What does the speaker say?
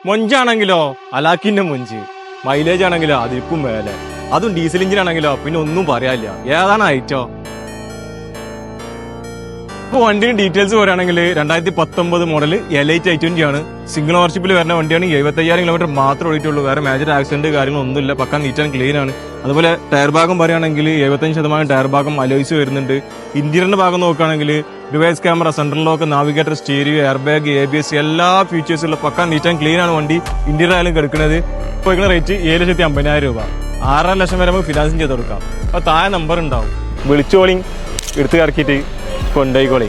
മൊഞ്ചാണെങ്കിലോ അലാക്കിന്റെ മൊഞ്ച്, mileage ആണെങ്കിലോ അതിൽക്കും മേലെ, അതും ഡീസൽ എഞ്ചിൻ ആണെങ്കിലോ പിന്നെ ഒന്നും പറയാനില്ല. ഏതാണ് ഐറ്റോ? ഇപ്പോൾ വണ്ടിയുടെ ഡീറ്റെയിൽസ് പറയുകയാണെങ്കിൽ 2019 മോഡൽ Elite i20 ആണ്. സിംഗിൾ ഓവർഷിപ്പിൽ വരുന്ന വണ്ടിയാണ്. 75,000 കിലോമീറ്റർ മാത്രമേ ഓടിയിട്ടുള്ളൂ. വേറെ മേജർ ആക്സിഡന്റ് കാര്യങ്ങളൊന്നുമില്ല. പക്ക നീറ്റ് ആൻഡ് ക്ലീൻ ആണ്. അതുപോലെ ടയർ ഭാഗം പറയുകയാണെങ്കിൽ 75% ടയർ ഭാഗം അലോയ്സ് വരുന്നുണ്ട്. ഇന്റീരിയറിന്റെ ഭാഗം നോക്കുകയാണെങ്കിൽ reverse camera, central lock, navigator, stereo, air bag, ABS എല്ലാ ഫീച്ചേഴ്സുള്ള പക്ക നീറ്റ് ആൻഡ് ക്ലീൻ ആണ് വണ്ടി. ഇന്റീരിയർ ആയാലും കിടക്കുന്നത് ഇപ്പോൾ റേറ്റ് 7,50,000 രൂപ. 6.5 ലക്ഷം വരെ നമുക്ക് ഫിനാൻസും ചെയ്ത് കൊടുക്കാം. അപ്പോൾ താഴെ നമ്പർ ഉണ്ടാവും, വിളിച്ചോളിങ്, എടുത്ത് കറക്കിയിട്ട് കൊണ്ടുപോയിക്കോളി.